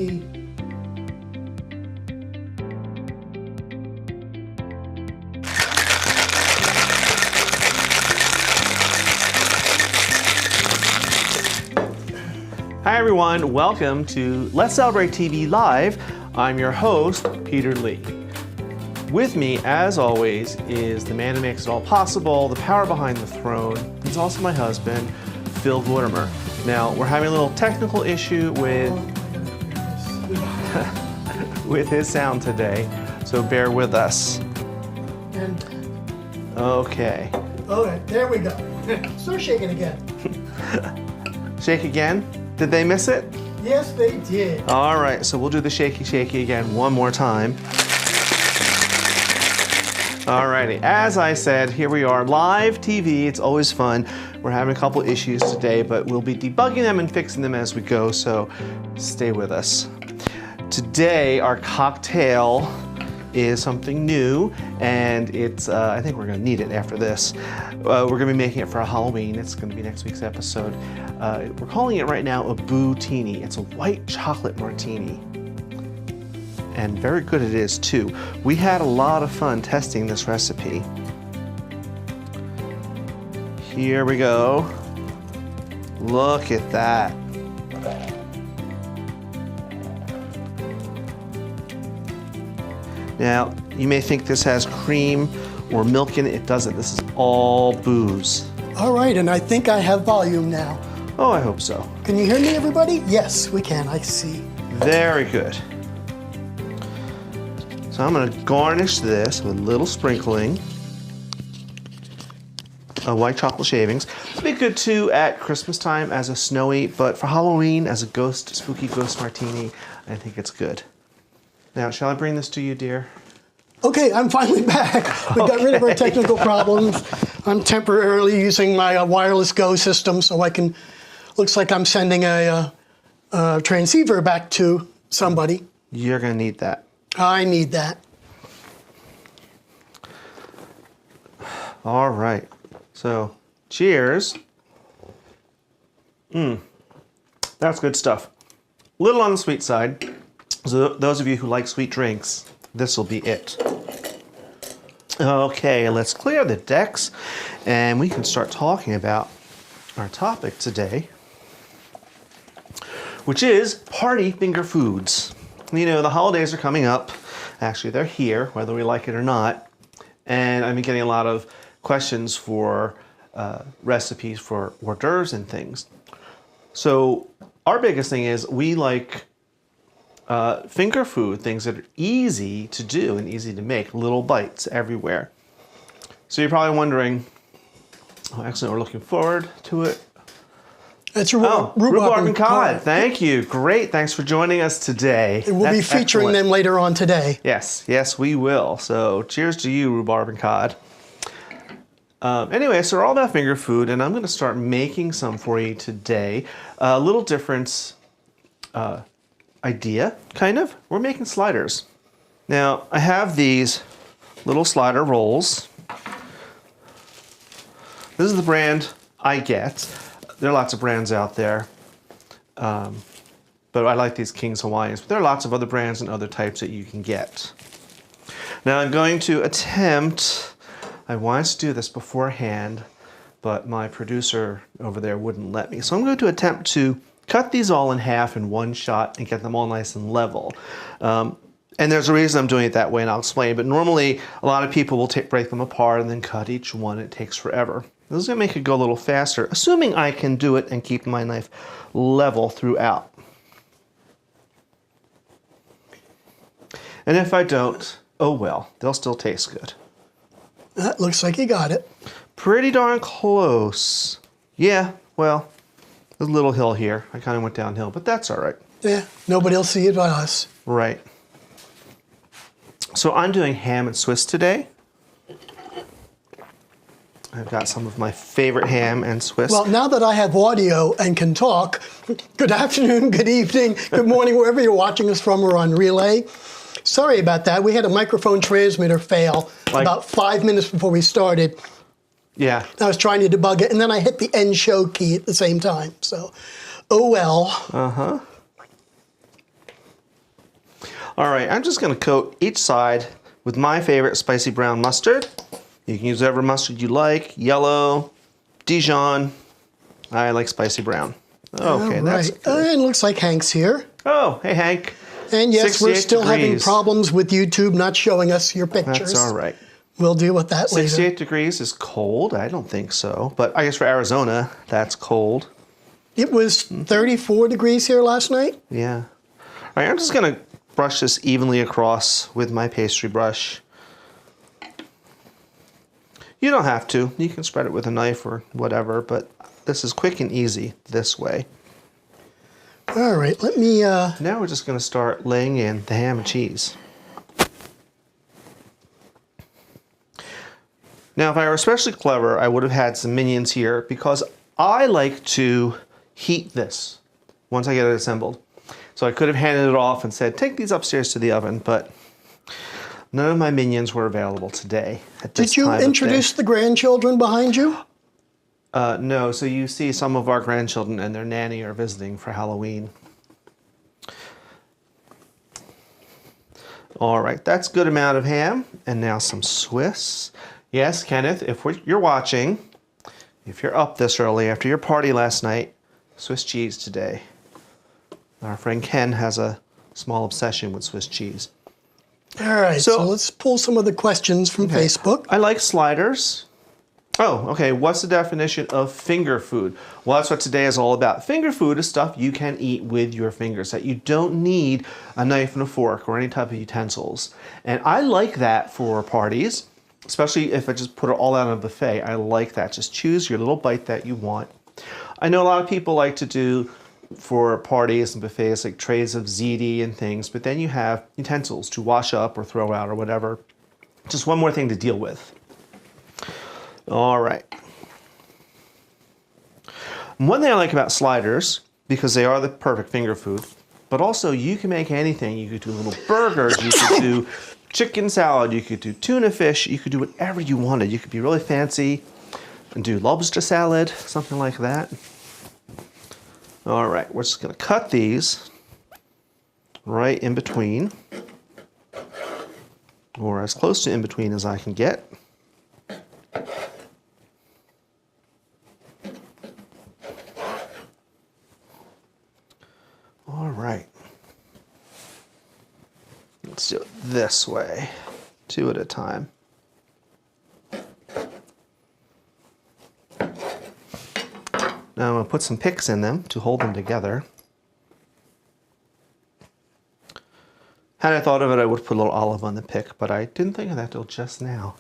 see. Hi everyone, welcome to Let's Celebrate TV Live. I'm your host, Peter Lee. With me, as always, is the man who makes it all possible, the power behind the throne. He's also my husband, Phil Gordimer. Now, we're having a little technical issue with his sound today, so bear with us. Okay. All right, there we go. Start shaking again. Shake again? Did they miss it? Yes, they did. All right, so we'll do the shaky again one more time. All righty, as I said, here we are, live TV. It's always fun. We're having a couple issues today, but we'll be debugging them and fixing them as we go, so stay with us. Today, our cocktail is something new, and it's, I think we're gonna need it after this. We're gonna be making it for Halloween. It's gonna be next week's episode. We're calling it right now a Boo-tini. It's a white chocolate martini. And very good it is too. We had a lot of fun testing this recipe. Here we go. Look at that. Now, you may think this has cream or milk in it. It doesn't. This is all booze. All right, and I think I have volume now. Oh, I hope so. Can you hear me, everybody? Yes, we can, I see. Very good. So I'm gonna garnish this with a little sprinkling of white chocolate shavings. It'd be good too at Christmas time as a snowy, but for Halloween as a spooky ghost martini, I think it's good. Now, shall I bring this to you, dear? Okay, I'm finally back. We got rid of our technical problems. I'm temporarily using my wireless Go system so I can, looks like I'm sending a transceiver back to somebody. You're gonna need that. I need that. All right, so cheers. That's good stuff. A little on the sweet side. So those of you who like sweet drinks, this will be it. Okay, let's clear the decks and we can start talking about our topic today, which is party finger foods. You know, the holidays are coming up. Actually, they're here, whether we like it or not. And I've been getting a lot of questions for recipes for hors d'oeuvres and things. So our biggest thing is we like finger food, things that are easy to do and easy to make, little bites everywhere. So you're probably wondering, oh, excellent, we're looking forward to it. It's Rhubarb and Cod. Thank you. Great. Thanks for joining us today. We'll be featuring them later on today. Yes, we will. So cheers to you, Rhubarb and Cod. Anyway, so we're all about finger food, and I'm going to start making some for you today. A little different idea, kind of. We're making sliders. Now, I have these little slider rolls. This is the brand I get. There are lots of brands out there, but I like these King's Hawaiians. But there are lots of other brands and other types that you can get. Now I'm going to attempt, I wanted to do this beforehand, but my producer over there wouldn't let me. So I'm going to attempt to cut these all in half in one shot and get them all nice and level. And there's a reason I'm doing it that way, and I'll explain. But normally, a lot of people will break them apart and then cut each one. It takes forever. This is going to make it go a little faster, assuming I can do it and keep my knife level throughout. And if I don't, oh well, they'll still taste good. That looks like you got it. Pretty darn close. Yeah, well, there's a little hill here. I kind of went downhill, but that's all right. Yeah, nobody will see it but us. Right. So I'm doing ham and Swiss today. I've got some of my favorite ham and Swiss. Well, now that I have audio and can talk, good afternoon, good evening, good morning, wherever you're watching us from. We're on Relay. Sorry about that. We had a microphone transmitter fail about 5 minutes before we started. Yeah. I was trying to debug it, and then I hit the end show key at the same time. So, oh well. Uh-huh. All right, I'm just gonna coat each side with my favorite spicy brown mustard. You can use whatever mustard you like, yellow, Dijon. I like spicy brown. Okay, that's good. And looks like Hank's here. Oh, hey Hank. And yes, we're 68 still having degrees. problems with YouTube not showing us your pictures. That's all right. We'll deal with that later. 68 degrees is cold. I don't think so. But I guess for Arizona, that's cold. It was 34 degrees here last night. Yeah. All right, I'm just going to brush this evenly across with my pastry brush. You don't have to. You can spread it with a knife or whatever, but this is quick and easy this way. All right, let me... Now we're just going to start laying in the ham and cheese. Now, if I were especially clever, I would have had some minions here because I like to heat this once I get it assembled. So I could have handed it off and said, take these upstairs to the oven, but none of my minions were available today at this Did you time of introduce day. the grandchildren behind you? No, so you see some of our grandchildren and their nanny are visiting for Halloween. All right, that's a good amount of ham. And now some Swiss. Yes, Kenneth, if you're watching, if you're up this early after your party last night, Swiss cheese today. Our friend Ken has a small obsession with Swiss cheese. All right, so So- let's pull some of the questions from Facebook. I like sliders. Oh, okay. What's the definition of finger food? Well, that's what today is all about. Finger food is stuff you can eat with your fingers, that you don't need a knife and a fork or any type of utensils. And I like that for parties, especially if I just put it all out on a buffet. I like that. Just choose your little bite that you want. I know a lot of people like to do for parties and buffets like trays of ziti and things, but then you have utensils to wash up or throw out or whatever. Just one more thing to deal with. All right. One thing I like about sliders, because they are the perfect finger food, but also you can make anything. You could do little burgers, you could do chicken salad, you could do tuna fish, you could do whatever you wanted. You could be really fancy and do lobster salad, something like that. All right, we're just gonna cut these right in between, or as close to in between as I can get. All right. Let's do it this way, 2 at a time. Now I'm going to put some picks in them to hold them together. Had I thought of it, I would put a little olive on the pick, but I didn't think of that till just now.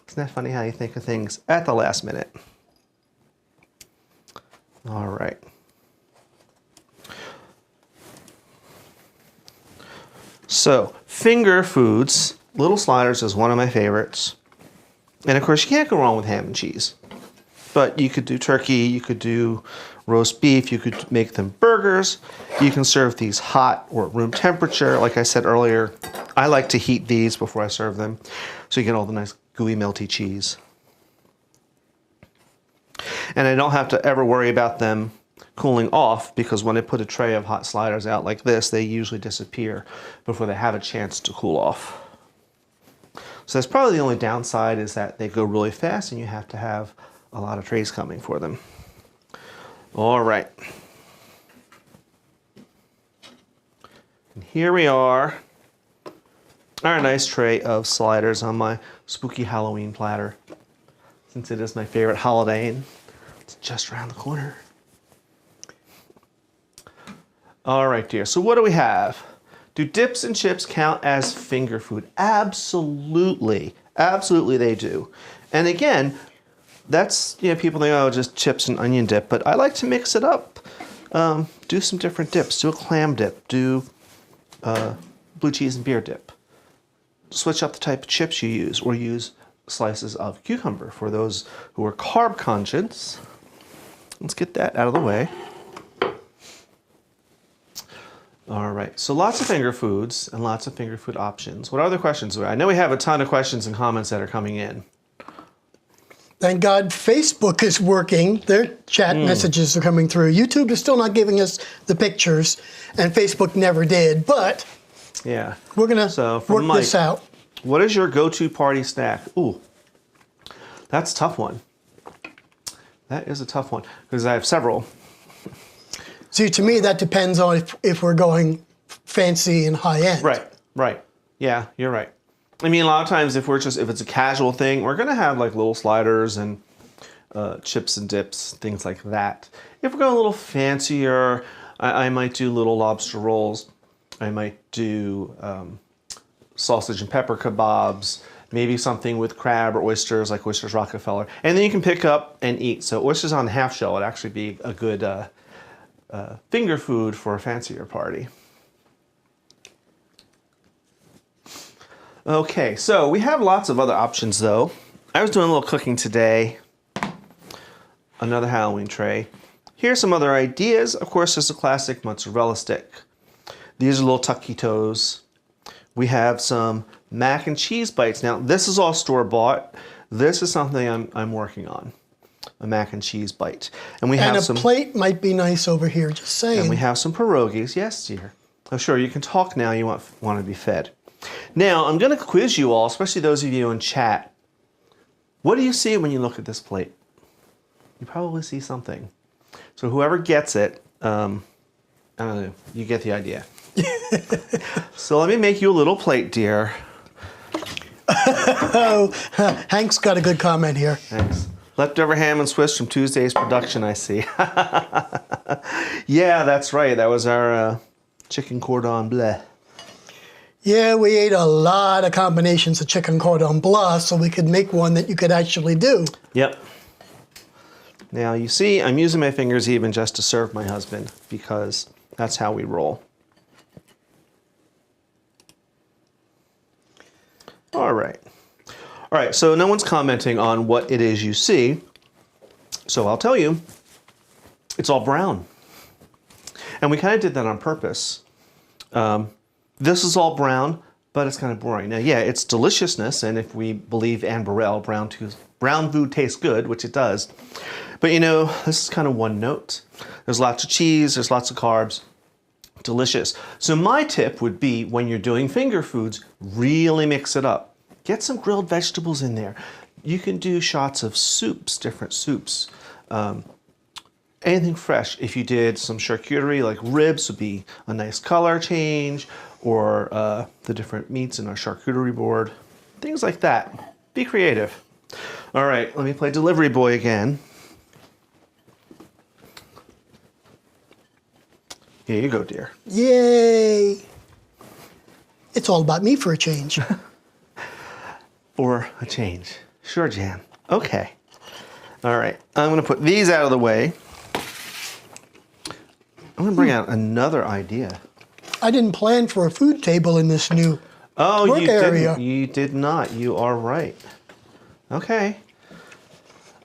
Isn't that funny how you think of things at the last minute? All right. So, finger foods, little sliders is one of my favorites. And of course, you can't go wrong with ham and cheese. But you could do turkey, you could do roast beef, you could make them burgers. You can serve these hot or at room temperature. Like I said earlier, I like to heat these before I serve them, so you get all the nice gooey, melty cheese. And I don't have to ever worry about them cooling off, because when I put a tray of hot sliders out like this, they usually disappear before they have a chance to cool off. So that's probably the only downside, is that they go really fast and you have to have a lot of trays coming for them. All right. And here we are, our nice tray of sliders on my spooky Halloween platter, since it is my favorite holiday and it's just around the corner. All right, dear. So what do we have? Do dips and chips count as finger food? Absolutely. Absolutely they do. And again, that's, you know, people think, oh, just chips and onion dip, but I like to mix it up. Do some different dips. Do a clam dip. Do blue cheese and beer dip. Switch up the type of chips you use, or use slices of cucumber for those who are carb conscious. Let's get that out of the way. All right, so lots of finger foods and lots of finger food options. What other questions? I know we have a ton of questions and comments that are coming in. Thank God Facebook is working. Their chat messages are coming through. YouTube is still not giving us the pictures, and Facebook never did. But Yeah. We're gonna So for work Mike, this out. what is your go-to party snack? Ooh, that's a tough one. That is a tough one because I have several. See, to me, that depends on if we're going fancy and high end. Right, right. Yeah, you're right. I mean, a lot of times if it's a casual thing, we're gonna have like little sliders and chips and dips, things like that. If we're going a little fancier, I might do little lobster rolls. I might do sausage and pepper kebabs, maybe something with crab or oysters, like oysters Rockefeller. And then you can pick up and eat. So oysters on the half shell would actually be a good finger food for a fancier party. Okay, so we have lots of other options though. I was doing a little cooking today. Another Halloween tray. Here's some other ideas. Of course, there's a classic mozzarella stick. These are little taquitos. We have some mac and cheese bites. Now, this is all store-bought. This is something I'm working on, a mac and cheese bite. And we have some plate might be nice over here, just saying. And we have some pierogies. Yes, dear. Oh, sure, you can talk now. You want to be fed. Now, I'm going to quiz you all, especially those of you in chat. What do you see when you look at this plate? You probably see something. So whoever gets it, I don't know, you get the idea. So let me make you a little plate, dear. Oh, Hank's got a good comment here. Thanks. Leftover ham and Swiss from Tuesday's production, I see. Yeah, that's right. That was our chicken cordon bleu. Yeah, we ate a lot of combinations of chicken cordon bleu, so we could make one that you could actually do. Yep. Now, you see, I'm using my fingers even just to serve my husband because that's how we roll. All right. All right, so no one's commenting on what it is you see, so I'll tell you, it's all brown. And we kind of did that on purpose. This is all brown, but it's kind of boring. Now, yeah, it's deliciousness, and if we believe Anne Burrell, brown food tastes good, which it does. But you know, this is kind of one note. There's lots of cheese, there's lots of carbs, delicious. So my tip would be when you're doing finger foods, really mix it up. Get some grilled vegetables in there. You can do shots of soups, different soups. Anything fresh. If you did some charcuterie, like ribs would be a nice color change, or the different meats in our charcuterie board. Things like that. Be creative. All right, let me play delivery boy again. Here you go, dear. Yay! It's all about me for a change. For a change. Sure, Jan. Okay. All right, I'm gonna put these out of the way. I'm gonna bring out another idea. I didn't plan for a food table in this new Oh, work you area. didn't. You did not. You are right. Okay.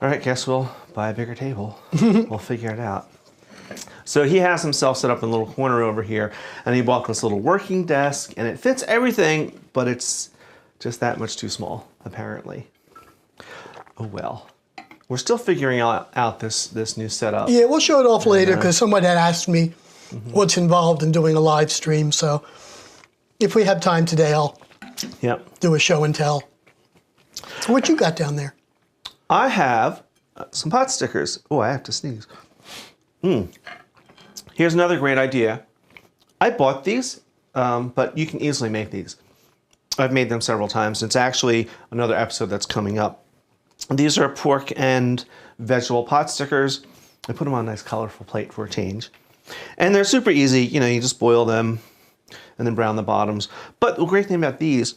All right, guess we'll buy a bigger table. We'll figure it out. So he has himself set up in a little corner over here, and he bought this little working desk, and it fits everything, but it's just that much too small, apparently. Oh well. We're still figuring out this new setup. Yeah, we'll show it off later because someone had asked me what's involved in doing a live stream. So if we have time today, I'll do a show and tell. What you got down there? I have some pot stickers. Oh, I have to sneeze. Here's another great idea. I bought these, but you can easily make these. I've made them several times. It's actually another episode that's coming up. These are pork and vegetable pot stickers. I put them on a nice colorful plate for a change. And they're super easy. You know, you just boil them and then brown the bottoms. But the great thing about these,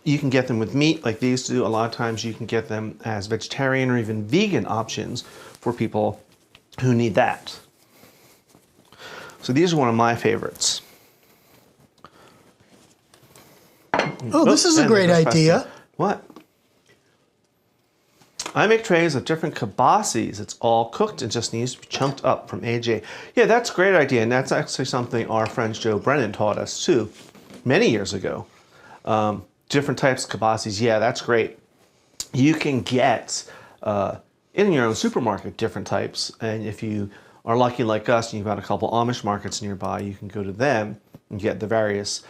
you can get them with meat like these do. A lot of times you can get them as vegetarian or even vegan options for people who need that. So these are one of my favorites. Oh, this is a great idea. What? I make trays of different kibasi's. It's all cooked and just needs to be chunked up from AJ. Yeah, that's a great idea, and that's actually something our friend Joe Brennan taught us too, many years ago. Different types of kibasi's. Yeah, that's great. You can get in your own supermarket different types, and if you are lucky like us and you've got a couple Amish markets nearby, you can go to them and get the various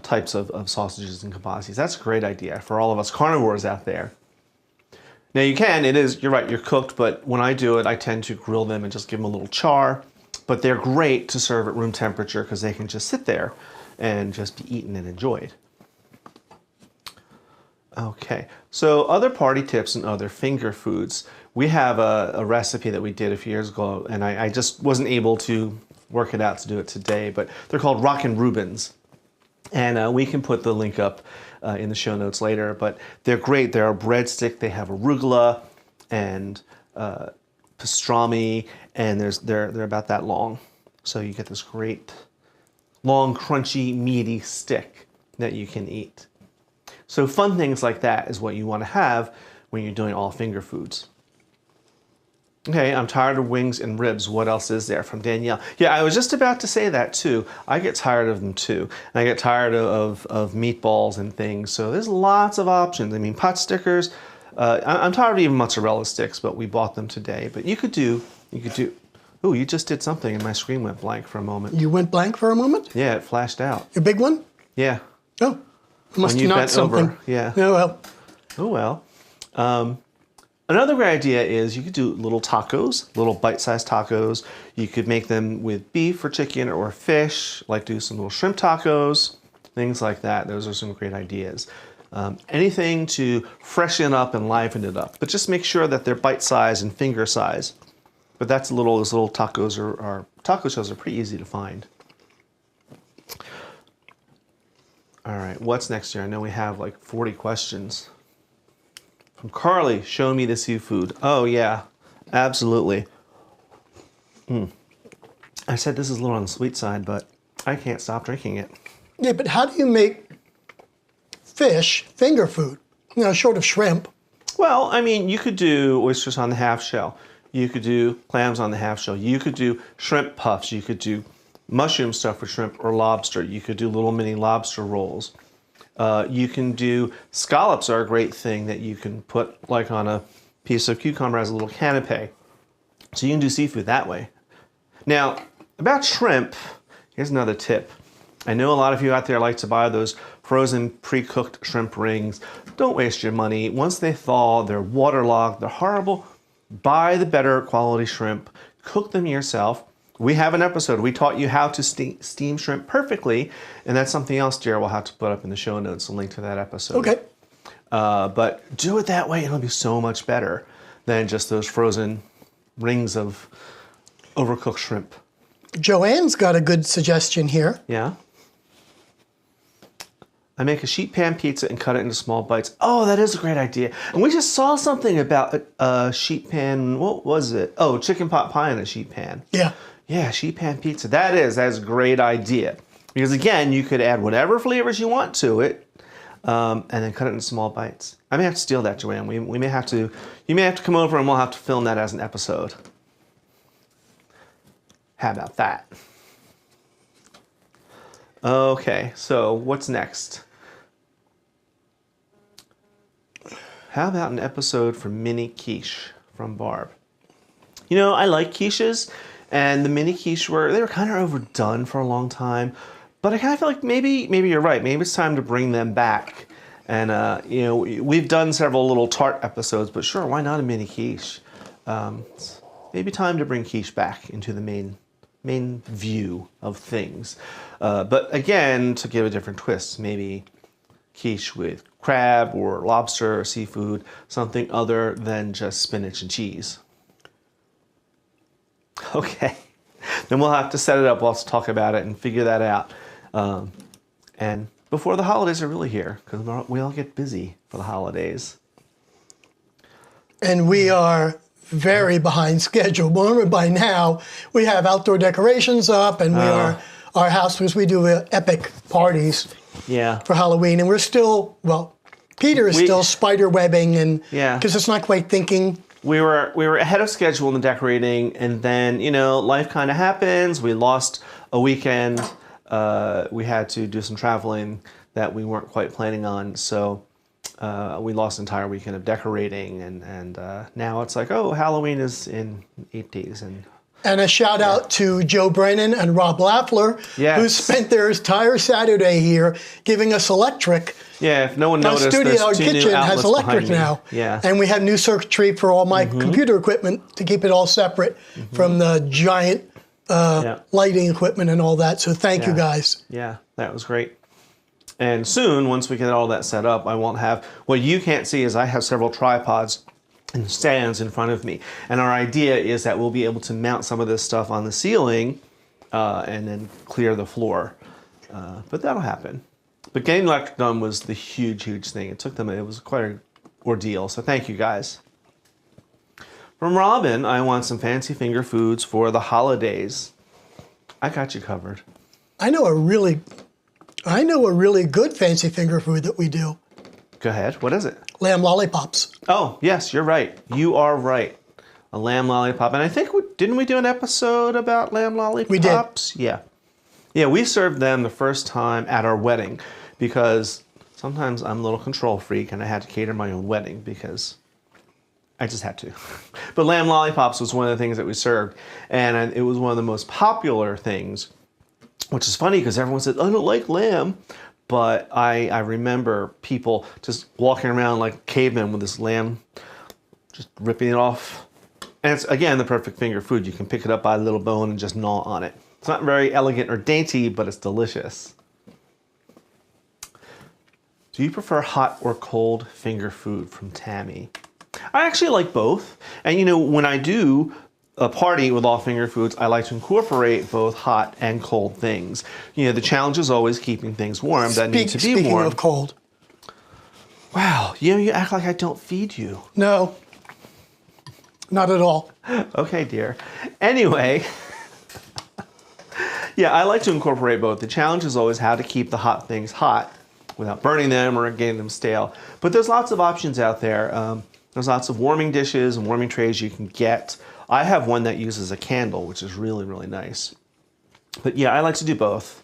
types of sausages and kielbasis. That's a great idea for all of us carnivores out there. Now you're right, you're cooked, but when I do it, I tend to grill them and just give them a little char. But they're great to serve at room temperature because they can just sit there and just be eaten and enjoyed. Okay, so other party tips and other finger foods. We have a recipe that we did a few years ago, and I just wasn't able to work it out to do it today, but they're called Rockin' Reubens. And we can put the link up in the show notes later, but they're great. They're a breadstick. They have arugula and pastrami, and they're about that long. So you get this great long, crunchy, meaty stick that you can eat. So fun things like that is what you want to have when you're doing all finger foods. Okay, I'm tired of wings and ribs. What else is there? From Danielle. Yeah, I was just about to say that too. I get tired of them too. And I get tired of meatballs and things. So there's lots of options. I mean, pot stickers. I'm tired of even mozzarella sticks, but we bought them today. But you could do. Oh, you just did something and my screen went blank for a moment. You went blank for a moment? Yeah, it flashed out. Your big one? Yeah. Oh, must When you not bent something. over. Yeah. Oh, well. Oh, well. Another great idea is you could do little tacos, little bite-sized tacos. You could make them with beef or chicken or fish, like do some little shrimp tacos, things like that. Those are some great ideas. Anything to freshen up and liven it up, but just make sure that they're bite-sized and finger size. But those little tacos are taco shells are pretty easy to find. All right, what's next here? I know we have like 40 questions. From Carly, show me the seafood. Oh yeah, absolutely. I said this is a little on the sweet side, but I can't stop drinking it. Yeah, but how do you make fish finger food? You know, short of shrimp. Well, I mean, you could do oysters on the half shell. You could do clams on the half shell. You could do shrimp puffs. You could do mushroom stuffed with shrimp or lobster. You could do little mini lobster rolls. You can do scallops are a great thing that you can put like on a piece of cucumber as a little canape. So you can do seafood that way. Now, about shrimp, here's another tip. I know a lot of you out there like to buy those frozen pre-cooked shrimp rings. Don't waste your money. Once they thaw, they're waterlogged, they're horrible. Buy the better quality shrimp, cook them yourself. We have an episode. We taught you how to steam shrimp perfectly, and that's something else, Jared, we'll have to put up in the show notes, a link to that episode. Okay. But do it that way, it'll be so much better than just those frozen rings of overcooked shrimp. Joanne's got a good suggestion here. Yeah. I make a sheet pan pizza and cut it into small bites. Oh, that is a great idea. And we just saw something about a sheet pan, what was it? Oh, chicken pot pie in a sheet pan. Yeah. Yeah, sheet pan pizza. That's a great idea. Because again, you could add whatever flavors you want to it, and then cut it into small bites. I may have to steal that, Joanne. You may have to come over and we'll have to film that as an episode. How about that? Okay, so what's next? How about an episode for mini quiche from Barb? You know, I like quiches, and the mini quiche they were kind of overdone for a long time, but I kind of feel like maybe you're right. Maybe it's time to bring them back. And you know, we've done several little tart episodes, but sure, why not a mini quiche? It's maybe time to bring quiche back into the main view of things. But again, to give a different twist, maybe quiche with crab or lobster or seafood, something other than just spinach and cheese. Okay, then we'll have to set it up. We'll have to talk about it and figure that out. And before the holidays are really here, because we all get busy for the holidays. And we are very behind schedule. Well, by now, we have outdoor decorations up, and our house, because we do epic parties for Halloween, and we're still, well, Peter is still spider webbing, and because it's not quite thinking. We were ahead of schedule in the decorating, and then, you know, life kind of happens. We lost a weekend. We had to do some traveling that we weren't quite planning on, so we lost an entire weekend of decorating, and now it's like, oh, Halloween is in 8 days, and And a shout out to Joe Brennan and Rob Laffler, Yes. who spent their entire Saturday here giving us electric. Yeah, if no one Our noticed, studio, our there's two new kitchen has outlets electric behind me. now. Yeah. And we have new circuitry for all my computer equipment to keep it all separate from the giant lighting equipment and all that. So thank you guys. Yeah, that was great. And soon, once we get all that set up, I won't have, what you can't see is I have several tripods and stands in front of me. And our idea is that we'll be able to mount some of this stuff on the ceiling and then clear the floor. But that'll happen. But getting electric done was the huge, huge thing. It was quite an ordeal. So thank you guys. From Robin, I want some fancy finger foods for the holidays. I got you covered. I know a really good fancy finger food that we do. Go ahead. What is it? Lamb lollipops. Oh, yes, you're right. You are right. A lamb lollipop. And I think, didn't we do an episode about lamb lollipops? We did. Yeah. Yeah, we served them the first time at our wedding because sometimes I'm a little control freak and I had to cater my own wedding because I just had to. But lamb lollipops was one of the things that we served. And it was one of the most popular things, which is funny because everyone said, I don't like lamb. But I remember people just walking around like cavemen with this lamb, just ripping it off. And it's, again, the perfect finger food. You can pick it up by a little bone and just gnaw on it. It's not very elegant or dainty, but it's delicious. Do you prefer hot or cold finger food? From Tammy. I actually like both. And you know, when I do a party with all finger foods, I like to incorporate both hot and cold things. You know, the challenge is always keeping things warm that need to be warm. Speaking of cold. Wow, you act like I don't feed you. No, not at all. Okay, dear. Anyway, yeah, I like to incorporate both. The challenge is always how to keep the hot things hot without burning them or getting them stale. But there's lots of options out there. There's lots of warming dishes and warming trays you can get. I have one that uses a candle, which is really, really nice. But yeah, I like to do both.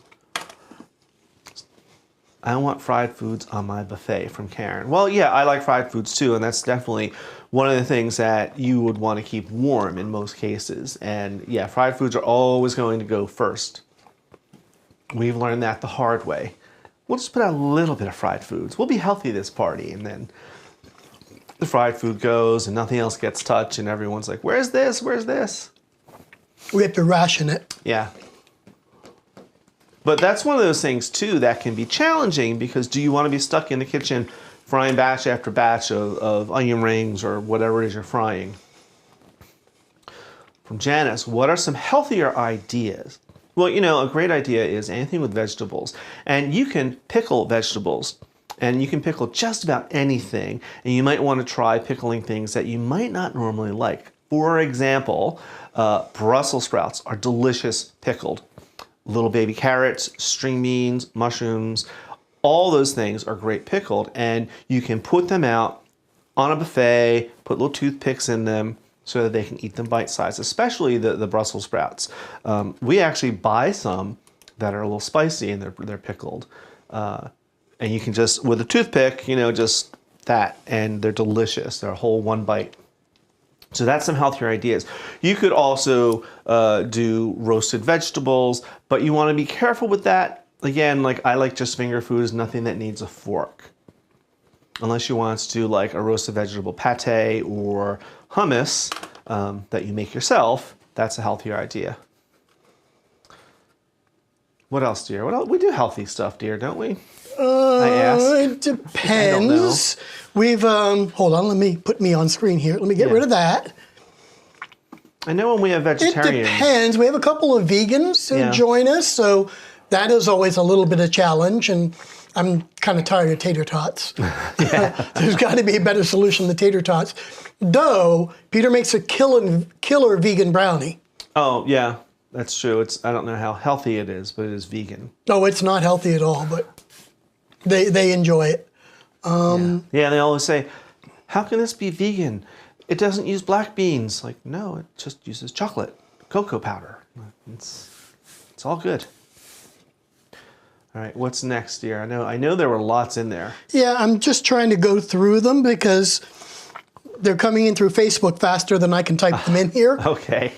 I want fried foods on my buffet, from Karen. Well, yeah, I like fried foods too, and that's definitely one of the things that you would want to keep warm in most cases. And yeah, fried foods are always going to go first. We've learned that the hard way. We'll just put out a little bit of fried foods. We'll be healthy this party, and then the fried food goes and nothing else gets touched and everyone's like, where's this? Where's this? We have to ration it. Yeah. But that's one of those things too that can be challenging because do you want to be stuck in the kitchen frying batch after batch of onion rings or whatever it is you're frying? From Janice, what are some healthier ideas? Well, you know, a great idea is anything with vegetables. And you can pickle vegetables. And you can pickle just about anything. And you might want to try pickling things that you might not normally like. For example, Brussels sprouts are delicious pickled. Little baby carrots, string beans, mushrooms, all those things are great pickled. And you can put them out on a buffet, put little toothpicks in them so that they can eat them bite-sized, especially the Brussels sprouts. We actually buy some that are a little spicy and they're pickled. And you can just, with a toothpick, you know, just that, and they're delicious. They're a whole one bite. So that's some healthier ideas. You could also do roasted vegetables, but you want to be careful with that. Again, like I like just finger foods, nothing that needs a fork. Unless you want to do like a roasted vegetable pate or hummus that you make yourself, that's a healthier idea. What else, dear? What else? We do healthy stuff, dear, don't we? I ask. It depends. We've, hold on, let me put me on screen here. Let me get rid of that. I know when we have vegetarians. It depends. We have a couple of vegans who join us, so that is always a little bit of challenge, and I'm kind of tired of tater tots. There's got to be a better solution than tater tots. Though, Peter makes a killer vegan brownie. Oh, yeah, that's true. I don't know how healthy it is, but it is vegan. No, it's not healthy at all, but they enjoy it. Yeah, they always say, how can this be vegan? It doesn't use black beans. Like, no, it just uses chocolate, cocoa powder. It's all good. All right, what's next, dear? I know there were lots in there. Yeah, I'm just trying to go through them because they're coming in through Facebook faster than I can type them in here. Okay.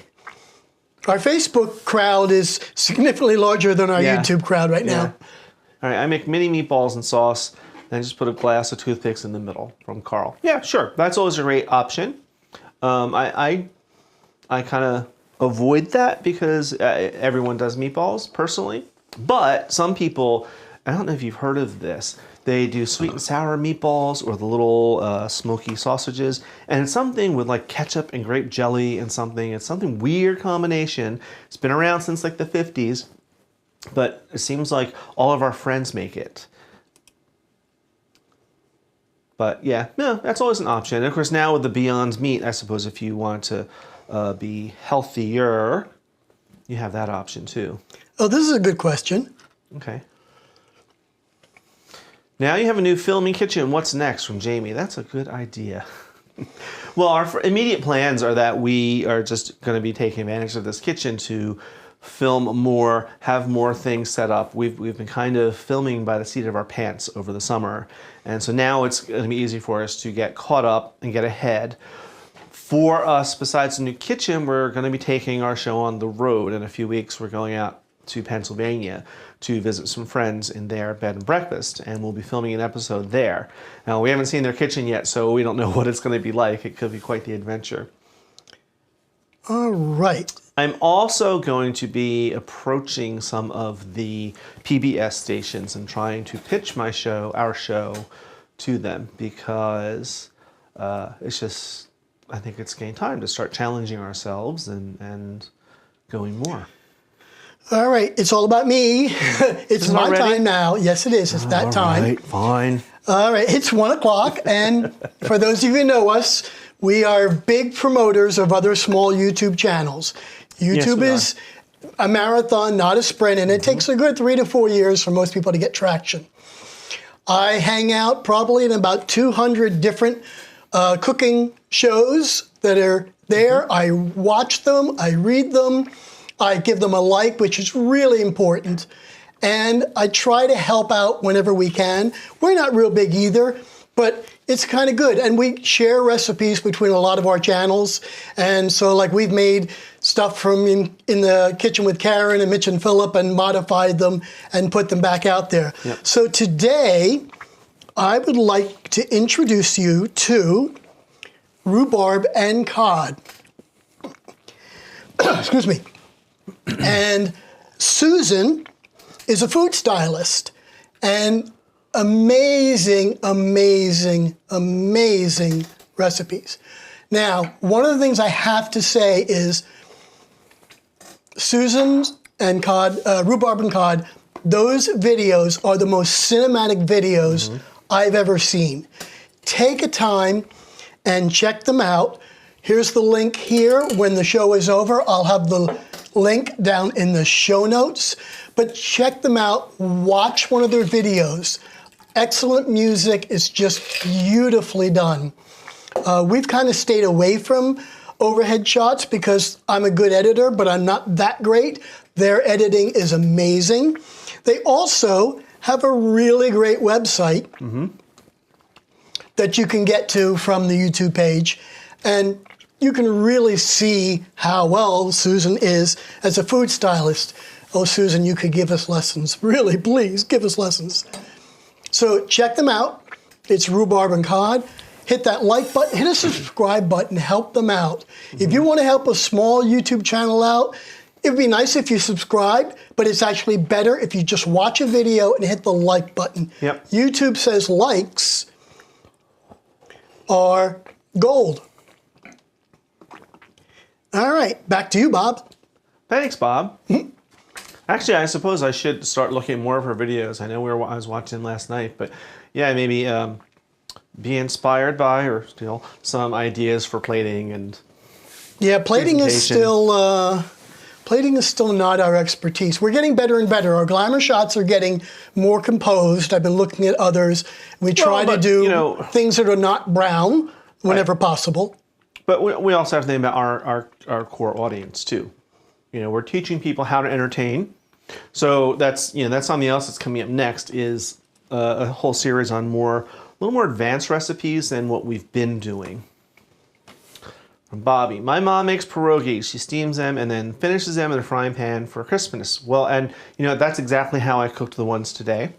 Our Facebook crowd is significantly larger than our Yeah. YouTube crowd right Yeah. now. All right, I make mini meatballs and sauce, and I just put a glass of toothpicks in the middle from Carl. Yeah, sure. That's always a great option. I kind of avoid that because everyone does meatballs personally. But some people, I don't know if you've heard of this, they do sweet and sour meatballs or the little smoky sausages. And it's something with like ketchup and grape jelly and something. It's something weird combination. It's been around since like the 50s. But it seems like all of our friends make it. But yeah, no, that's always an option. And of course, now with the Beyond Meat, I suppose if you want to be healthier, you have that option too. Oh, this is a good question. Okay. Now you have a new filming kitchen. What's next from Jamie? That's a good idea. Well, our immediate plans are that we are just going to be taking advantage of this kitchen to film more, have more things set up. We've been kind of filming by the seat of our pants over the summer. And so now it's going to be easy for us to get caught up and get ahead. For us, besides the new kitchen, we're going to be taking our show on the road. In a few weeks, we're going out to Pennsylvania to visit some friends in their bed and breakfast, and we'll be filming an episode there. Now, we haven't seen their kitchen yet, so we don't know what it's going to be like. It could be quite the adventure. All right. I'm also going to be approaching some of the PBS stations and trying to pitch my show, our show, to them because it's just, I think it's getting time to start challenging ourselves and going more. All right. It's all about me. It's my already? time now. Yes, it is. It's that time. All right, fine. All right. It's 1 o'clock. And for those of you who know us, we are big promoters of other small YouTube channels. YouTube we is a marathon, not a sprint, and it takes a good 3 to 4 years for most people to get traction. I hang out probably in about 200 different cooking shows that are there. I watch them, I read them, I give them a like, which is really important, and I try to help out whenever we can. We're not real big either, but it's kind of good. And we share recipes between a lot of our channels. And so like we've made stuff from in the kitchen with Karen and Mitch and Philip and modified them and put them back out there. Yep. So today, I would like to introduce you to Rhubarb and Cod. Excuse me. And Susan is a food stylist. And amazing, amazing, amazing recipes. Now, one of the things I have to say is Susan's and Cod, Rhubarb and Cod, those videos are the most cinematic videos I've ever seen. Take a time and check them out. Here's the link here. When the show is over, I'll have the link down in the show notes. But check them out. Watch one of their videos. Excellent music. It's just beautifully done. We've kind of stayed away from overhead shots because I'm a good editor, but I'm not that great. Their editing is amazing. They also have a really great website that you can get to from the YouTube page. And you can really see how well Susan is as a food stylist. Oh, Susan, you could give us lessons. Really, please, give us lessons. So check them out. It's Rhubarb and Cod. Hit that like button, hit a subscribe button, help them out. If you want to help a small YouTube channel out, it would be nice if you subscribed, but it's actually better if you just watch a video and hit the like button. Yep. YouTube says likes are gold. All right, back to you, Bob. Thanks, Bob. Actually, I suppose I should start looking at more of her videos. I know I was watching last night, but yeah, maybe be inspired by or steal some ideas for plating and yeah, plating is still not our expertise. We're getting better and better. Our glamour shots are getting more composed. I've been looking at others. We try to do things that are not brown whenever possible. But we also have to think about our core audience too. We're teaching people how to entertain. So that's something else that's coming up next is a whole series on a little more advanced recipes than what we've been doing. From Bobby. My mom makes pierogies. She steams them and then finishes them in a frying pan for Christmas. Well, and you know, that's exactly how I cooked the ones today.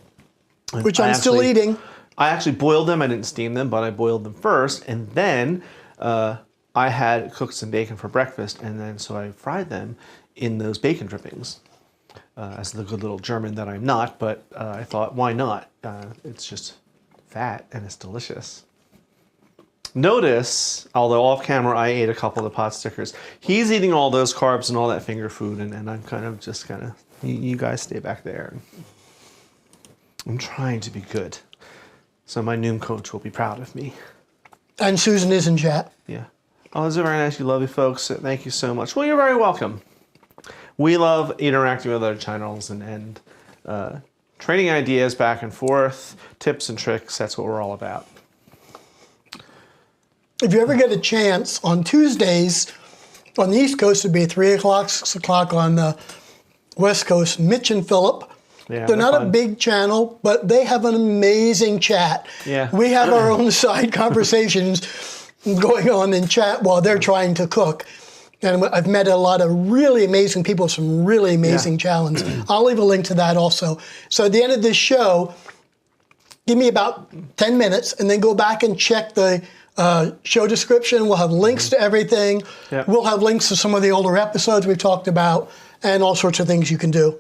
Which I'm still eating. I actually boiled them. I didn't steam them, but I boiled them first. And then I had cooked some bacon for breakfast. And then so I fried them in those bacon drippings. As the good little German that I'm not, but I thought, why not? It's just fat and it's delicious. Notice, although off camera I ate a couple of the pot stickers, he's eating all those carbs and all that finger food, and I'm kind of, you guys stay back there. I'm trying to be good. So my Noom coach will be proud of me. And Susan is in chat. Yeah. Oh, those are very nice. You lovely folks. Thank you so much. Well, you're very welcome. We love interacting with other channels and trading ideas back and forth, tips and tricks. That's what we're all about. If you ever get a chance, on Tuesdays, on the East Coast, it'd be 3 o'clock, 6 o'clock on the West Coast. Mitch and Philip. Yeah, they're not fun. a big channel, but they have an amazing chat. Yeah. We have our own side conversations going on in chat while they're trying to cook. And I've met a lot of really amazing people, some really amazing challenges. I'll leave a link to that also. So at the end of this show, give me about 10 minutes and then go back and check the show description. We'll have links to everything. Yep. We'll have links to some of the older episodes we've talked about and all sorts of things you can do.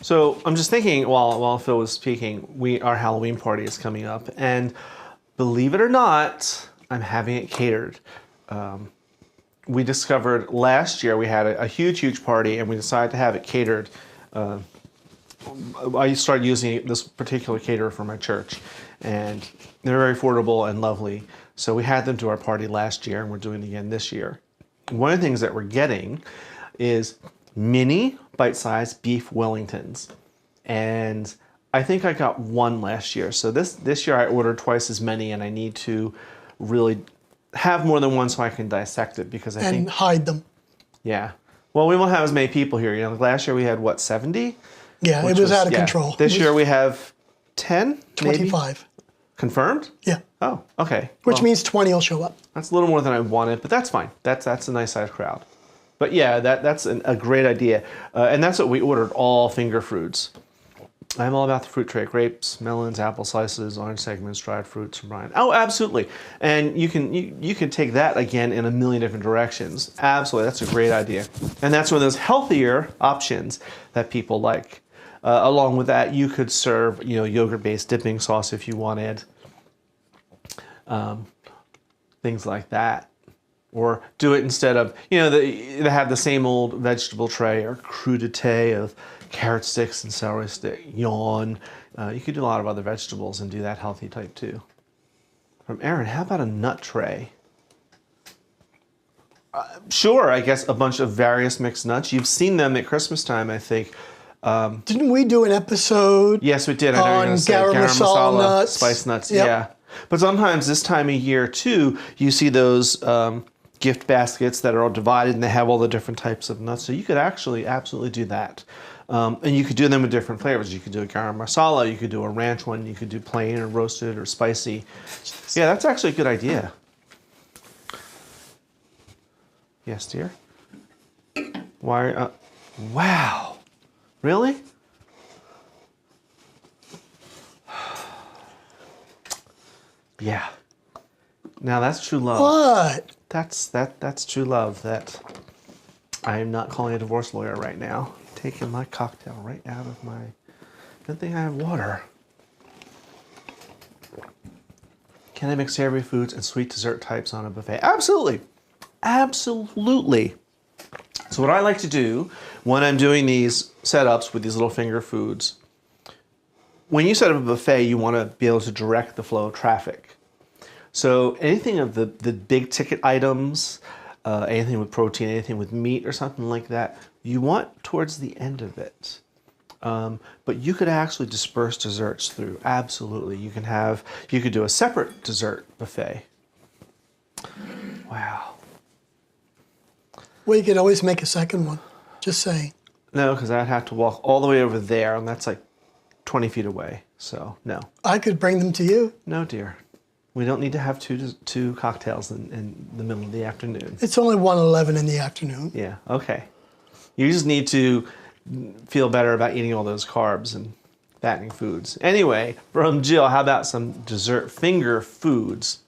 So I'm just thinking, while Phil was speaking, our Halloween party is coming up, and believe it or not, I'm having it catered. We discovered last year we had a huge party, and we decided to have it catered. I started using this particular caterer for my church, and they're very affordable and lovely. So we had them to our party last year, and we're doing it again this year. One of the things that we're getting is mini bite-sized beef Wellingtons, and I think I got one last year. So this year I ordered twice as many, and I need to really have more than one so I can dissect it, because I think... And hide them. Yeah. Well, we won't have as many people here. You know, last year we had, what, 70? Yeah, it was out of control. This year we have 10, 25. maybe? Confirmed? Yeah. Oh, okay. Which means 20 will show up. That's a little more than I wanted, but that's fine. That's a nice sized crowd. But yeah, that's a great idea. And that's what we ordered, all finger fruits. I'm all about the fruit tray. Grapes, melons, apple slices, orange segments, dried fruits from Brian. Oh, absolutely. And you can take that again in a million different directions. Absolutely, that's a great idea. And that's one of those healthier options that people like. Along with that, you could serve, yogurt-based dipping sauce if you wanted. Things like that. Or do it instead of, they have the same old vegetable tray or crudité of carrot sticks and celery stick, yawn. You could do a lot of other vegetables and do that healthy type too. From Aaron, how about a nut tray? Sure, I guess a bunch of various mixed nuts. You've seen them at Christmas time, I think. Didn't we do an episode? Yes, we did. I know you're on gonna say garam masala nuts, spice nuts. Yep. Yeah, but sometimes this time of year too, you see those gift baskets that are all divided and they have all the different types of nuts. So you could actually absolutely do that. And you could do them with different flavors. You could do a garam masala, you could do a ranch one, you could do plain or roasted or spicy. Yeah, that's actually a good idea. Yes, dear? Why? Wow. Really? Yeah. Now that's true love. What? That's true love. That I am not calling a divorce lawyer right now. Taking my cocktail right out of my... Good thing I have water. Can I mix savory foods and sweet dessert types on a buffet? Absolutely. Absolutely. So what I like to do when I'm doing these setups with these little finger foods, when you set up a buffet, you want to be able to direct the flow of traffic. So anything of the big ticket items, anything with protein, anything with meat or something like that, you want towards the end of it. But you could actually disperse desserts through. Absolutely. You could do a separate dessert buffet. Wow. Well, you could always make a second one. Just saying. No, because I'd have to walk all the way over there, and that's like 20 feet away. So, no. I could bring them to you. No, dear. We don't need to have two cocktails in the middle of the afternoon. It's only 1:11 in the afternoon. Yeah, okay. You just need to feel better about eating all those carbs and fattening foods. Anyway, from Jill, how about some dessert finger foods?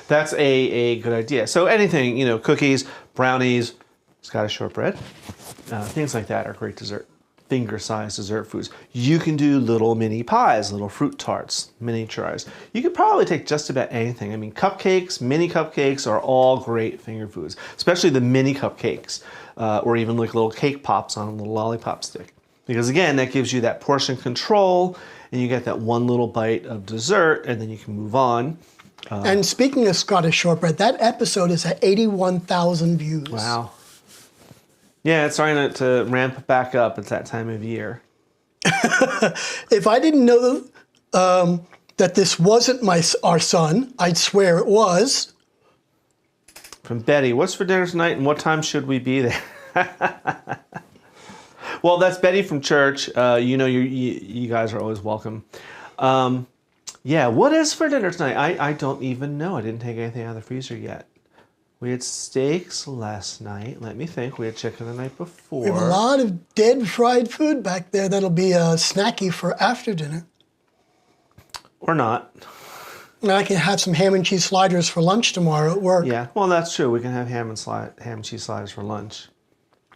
That's a good idea. So anything, you know, cookies, brownies, Scottish shortbread, things like that are great dessert, finger-sized dessert foods. You can do little mini pies, little fruit tarts, miniaturized. You could probably take just about anything. I mean, cupcakes, mini cupcakes are all great finger foods, especially the mini cupcakes, or even like little cake pops on a little lollipop stick. Because again, that gives you that portion control, and you get that one little bite of dessert, and then you can move on. And speaking of Scottish shortbread, that episode is at 81,000 views. Wow. Yeah, it's starting to ramp back up. It's that time of year. If I didn't know that this wasn't our son, I'd swear it was. From Betty, what's for dinner tonight and what time should we be there? Well, that's Betty from church. You know, you guys are always welcome. Yeah, what is for dinner tonight? I don't even know. I didn't take anything out of the freezer yet. We had steaks last night. Let me think. We had chicken the night before. We have a lot of dead fried food back there that'll be snacky for after dinner. Or not. And I can have some ham and cheese sliders for lunch tomorrow at work. Yeah, well, that's true. We can have ham and cheese sliders for lunch.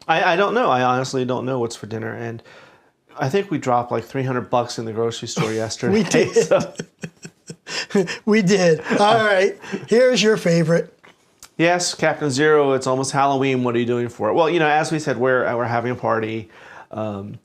I don't know. I honestly don't know what's for dinner. And I think we dropped like $300 in the grocery store yesterday. We did. So. We did. All right. Here's your favorite. Yes, Captain Zero, it's almost Halloween. What are you doing for it? Well, you know, as we said, we're having a party. I'm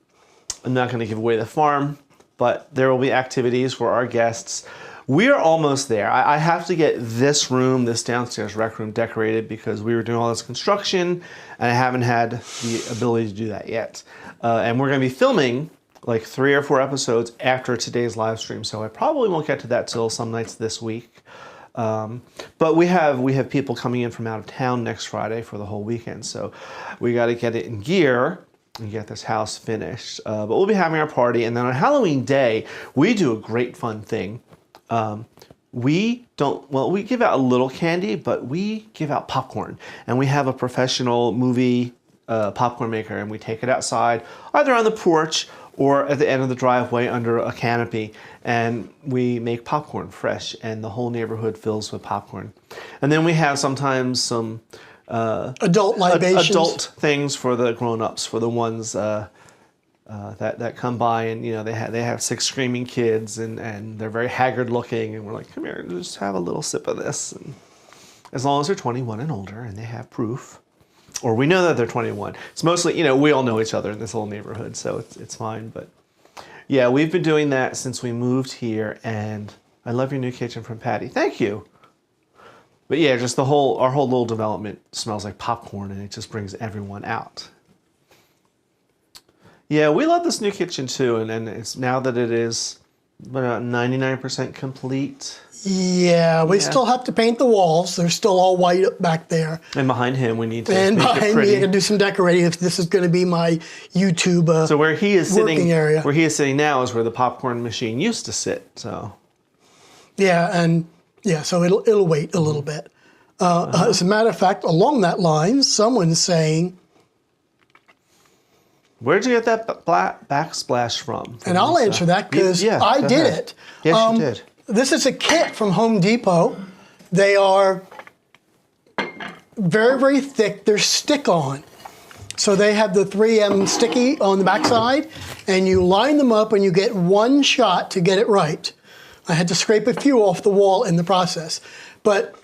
not going to give away the farm, but there will be activities for our guests. We are almost there. I have to get this room, this downstairs rec room, decorated because we were doing all this construction, and I haven't had the ability to do that yet. And we're going to be filming like 3 or 4 episodes after today's live stream, so I probably won't get to that till some nights this week. But we have people coming in from out of town next Friday for the whole weekend, so we got to get it in gear and get this house finished. But we'll be having our party, and then on Halloween Day, we do a great fun thing. We give out a little candy, but we give out popcorn, and we have a professional movie popcorn maker, and we take it outside, either on the porch or at the end of the driveway under a canopy, and we make popcorn fresh, and the whole neighborhood fills with popcorn. And then we have sometimes some adult libations, adult things for the grown-ups, for the ones that come by, and you know they have 6 screaming kids, and they're very haggard looking, and we're like, come here, just have a little sip of this. And as long as they're 21 and older, and they have proof. Or we know that they're 21. It's mostly, you know, we all know each other in this whole neighborhood, so it's fine. But yeah, we've been doing that since we moved here, and I love your new kitchen from Patty. Thank you. But yeah, just our whole little development smells like popcorn, and it just brings everyone out. Yeah, we love this new kitchen too, and it's now that it is about 99% complete. Yeah, we still have to paint the walls. They're still all white up back there. And behind him, we need to and make behind it pretty. me, I can do some decorating if this is going to be my YouTube so where he is working sitting, area. where he is sitting now is where the popcorn machine used to sit. So so it'll wait a little bit. As a matter of fact, along that line, someone's saying, where'd you get that backsplash from? and I'll answer that because I did it. Yes, you did. This is a kit from Home Depot. They are very, very thick. They're stick-on. So they have the 3M sticky on the backside, and you line them up and you get one shot to get it right. I had to scrape a few off the wall in the process. But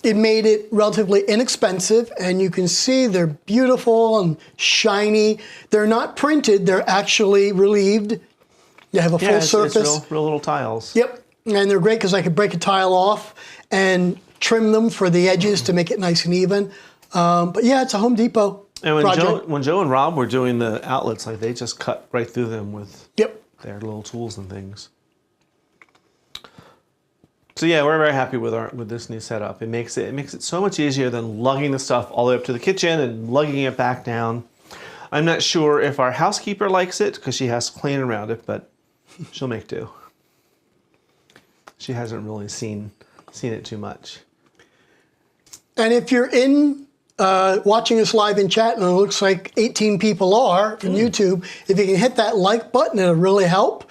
it made it relatively inexpensive, and you can see they're beautiful and shiny. They're not printed, they're actually relieved. They have a full surface. It's real little tiles. Yep, and they're great because I could break a tile off and trim them for the edges to make it nice and even. But yeah, it's a Home Depot and project. when Joe and Rob were doing the outlets, like they just cut right through them with their little tools and things. So yeah, we're very happy with this new setup. It makes it so much easier than lugging the stuff all the way up to the kitchen and lugging it back down. I'm not sure if our housekeeper likes it because she has to clean around it, but she'll make do. She hasn't really seen seen it too much. And if you're watching us live in chat, and it looks like 18 people are on YouTube, if you can hit that like button, it'll really help.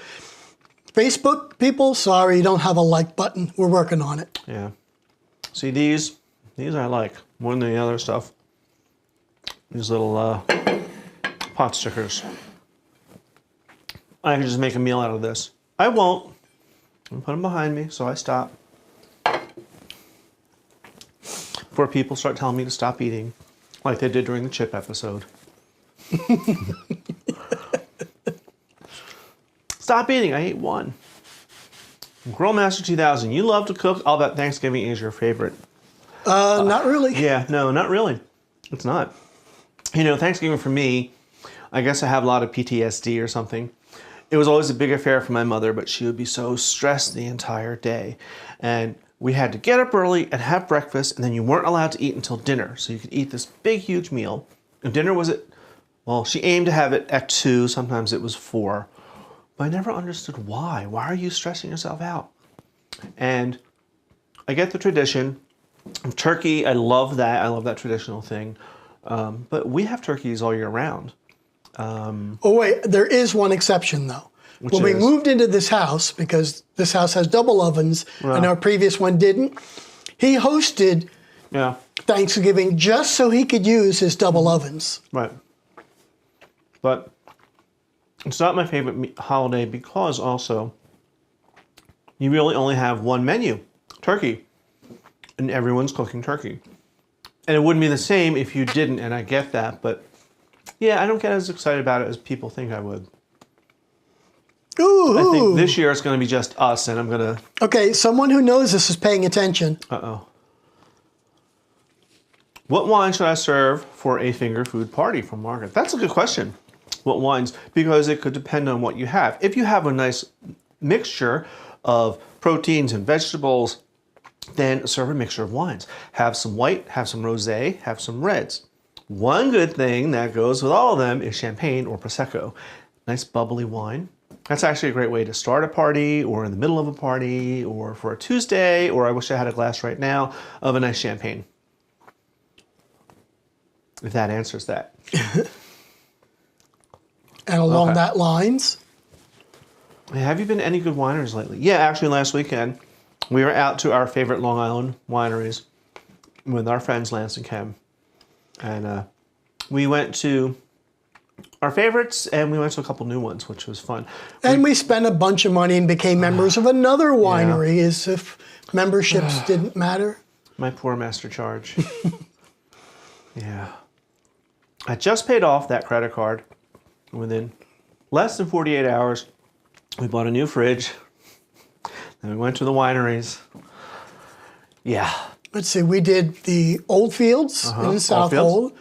Facebook people, sorry, you don't have a like button. We're working on it. Yeah. See, these I like more than the other stuff. These little pot stickers. I can just make a meal out of this. I won't. I'll put them behind me, so I stop. Before people start telling me to stop eating, like they did during the chip episode. Stop eating, I ate one. Grill Master 2000, you love to cook. I'll bet Thanksgiving is your favorite. Not really. Yeah, no, not really. It's not. You know, Thanksgiving for me, I guess I have a lot of PTSD or something. It was always a big affair for my mother, but she would be so stressed the entire day. And we had to get up early and have breakfast, and then you weren't allowed to eat until dinner. So you could eat this big, huge meal. And dinner was well, she aimed to have it at 2, sometimes it was 4. But I never understood why. Why are you stressing yourself out? And I get the tradition of turkey. I love that. I love that traditional thing. But we have turkeys all year round. Oh, wait, there is one exception, though. When we moved into this house, because this house has double ovens, and our previous one didn't, he hosted Thanksgiving just so he could use his double ovens. Right. But it's not my favorite holiday because also you really only have one menu, turkey, and everyone's cooking turkey. And it wouldn't be the same if you didn't, and I get that, but yeah, I don't get as excited about it as people think I would. Ooh. I think this year it's going to be just us, and I'm going to... Okay, someone who knows this is paying attention. Uh-oh. What wine should I serve for a finger food party from Margaret? That's a good question. What wines? Because it could depend on what you have. If you have a nice mixture of proteins and vegetables, then serve a mixture of wines. Have some white, have some rosé, have some reds. One good thing that goes with all of them is champagne or Prosecco. Nice bubbly wine. That's actually a great way to start a party or in the middle of a party or for a Tuesday, or I wish I had a glass right now of a nice champagne. If that answers that. And along that lines? Have you been to any good wineries lately? Yeah, actually last weekend we were out to our favorite Long Island wineries with our friends Lance and Kim. And we went to our favorites and we went to a couple new ones, which was fun. And we spent a bunch of money and became members of another winery as if memberships didn't matter. My poor master charge. Yeah. I just paid off that credit card. Within less than 48 hours, we bought a new fridge. Then we went to the wineries. Yeah. Let's see, we did the Oldfields in Southold.